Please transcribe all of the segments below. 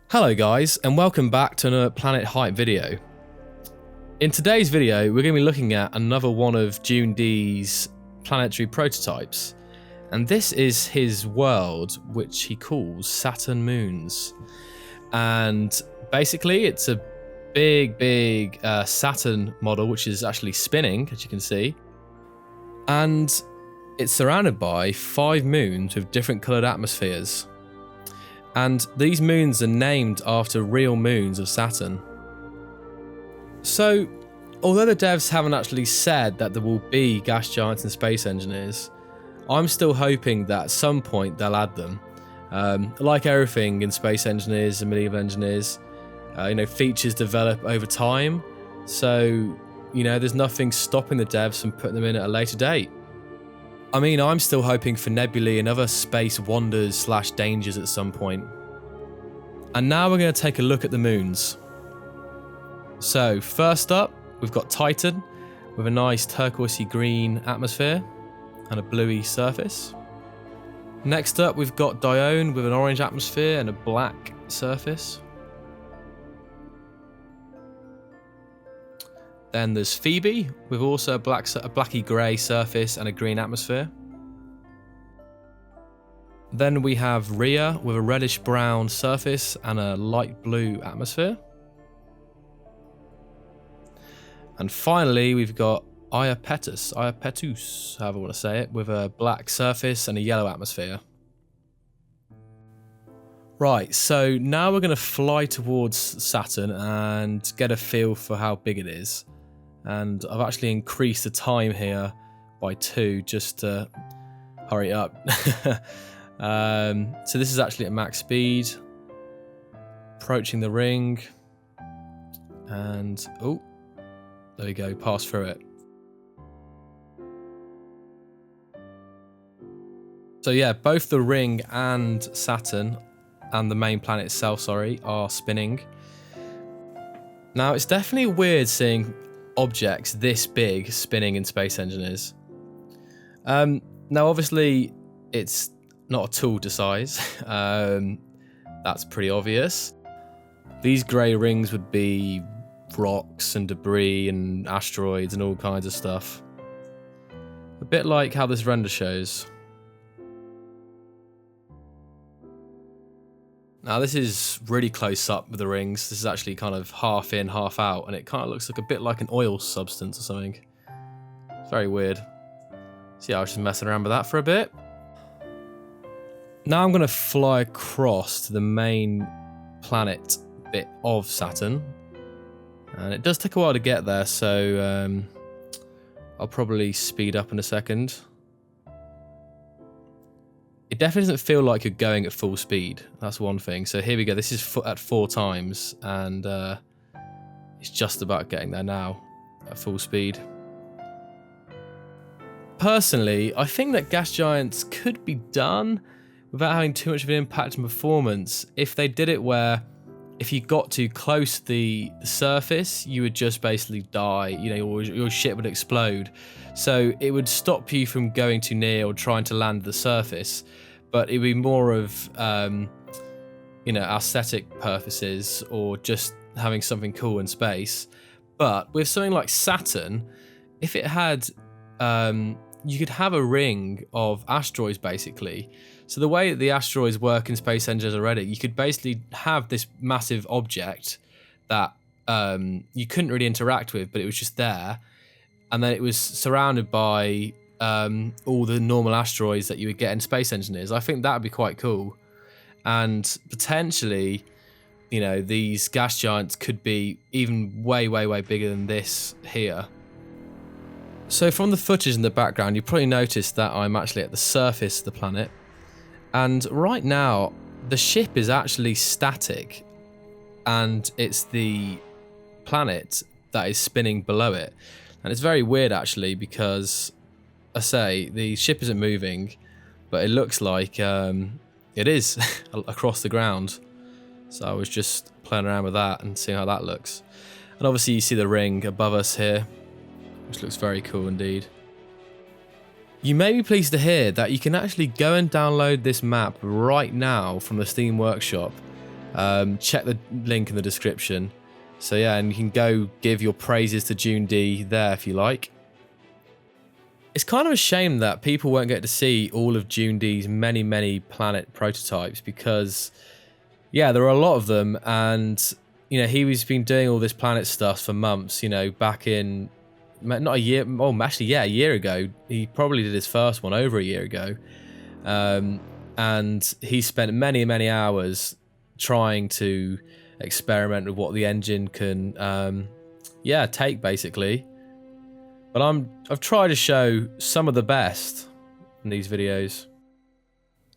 Hello guys, and welcome back to another Planet Hype video. In today's video, we're going to be looking at another one of June D's planetary prototypes. And this is his world, which he calls Saturn Moons. And basically, it's a big Saturn model, which is actually spinning, as you can see. And it's surrounded by 5 moons with different coloured atmospheres. And these moons are named after real moons of Saturn. So, although the devs haven't actually said that there will be gas giants and space engineers, I'm still hoping that at some point they'll add them. Like everything in space engineers and medieval engineers, features develop over time. So, there's nothing stopping the devs from putting them in at a later date. I mean, I'm still hoping for nebulae and other space wonders / dangers at some point. And now we're going to take a look at the moons. So, first up, we've got Titan with a nice turquoisey green atmosphere and a bluey surface. Next up, we've got Dione with an orange atmosphere and a black surface. Then there's Phoebe with also a blacky grey surface and a green atmosphere. Then we have Rhea with a reddish brown surface and a light blue atmosphere. And finally we've got Iapetus, however I want to say it, with a black surface and a yellow atmosphere. Right, so now we're going to fly towards Saturn and get a feel for how big it is. And I've actually increased the time here by 2 just to hurry up. So this is actually at max speed. Approaching the ring. And, oh, there we go, pass through it. So yeah, both the ring and Saturn, and the main planet itself, are spinning. Now, it's definitely weird seeing objects this big spinning in Space Engineers. Now, obviously, it's not a tool to size. That's pretty obvious. These grey rings would be rocks and debris and asteroids and all kinds of stuff. A bit like how this render shows. Now this is really close up with the rings. This is actually kind of half in, half out, and it kind of looks like a bit like an oil substance or something. It's very weird. So yeah, I was just messing around with that for a bit. Now I'm going to fly across to the main planet bit of Saturn. And it does take a while to get there, so I'll probably speed up in a second. It definitely doesn't feel like you're going at full speed. That's one thing. So here we go. This is at 4 times, and it's just about getting there now at full speed. Personally, I think that gas giants could be done without having too much of an impact on performance if they did it where if you got too close to the surface, you would just basically die, your ship would explode. So it would stop you from going too near or trying to land the surface, but it would be more of, aesthetic purposes or just having something cool in space. But with something like Saturn, if it had, you could have a ring of asteroids basically. So the way that the asteroids work in space engines already, you could basically have this massive object that you couldn't really interact with, but it was just there. And then it was surrounded by all the normal asteroids that you would get in Space Engineers. I think that would be quite cool. And potentially, these gas giants could be even way bigger than this here. So from the footage in the background, you probably noticed that I'm actually at the surface of the planet. And right now, the ship is actually static, and it's the planet that is spinning below it. And it's very weird actually, because I say the ship isn't moving, but it looks like it is across the ground. So I was just playing around with that and seeing how that looks. And obviously you see the ring above us here, which looks very cool indeed. You may be pleased to hear that you can actually go and download this map right now from the Steam Workshop. Check the link in the description. So yeah, and you can go give your praises to June D there if you like. It's kind of a shame that people won't get to see all of June D's many planet prototypes, because yeah, there are a lot of them, and you know, he's been doing all this planet stuff for months, you know, back in, not a year, oh actually yeah, a year ago. He probably did his first one over a year ago. And he spent many hours trying to experiment with what the engine can yeah, take basically. But I've tried to show some of the best in these videos.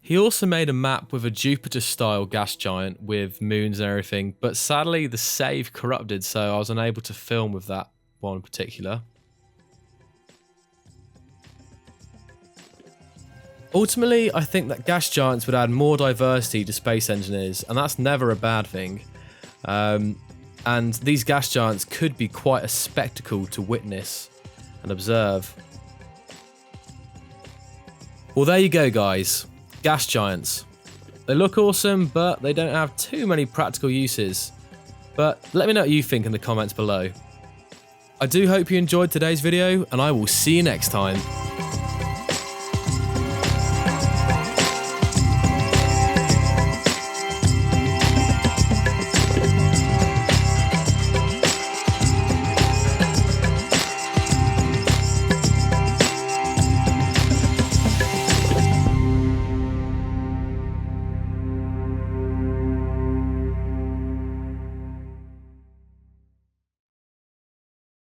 He also made a map with a Jupiter-style gas giant with moons and everything, but sadly the save corrupted, so I was unable to film with that one in particular. Ultimately, I think that gas giants would add more diversity to space engineers, and that's never a bad thing. And these gas giants could be quite a spectacle to witness and observe. Well, there you go, guys. Gas giants. They look awesome, but they don't have too many practical uses. But let me know what you think in the comments below. I do hope you enjoyed today's video, and I will see you next time.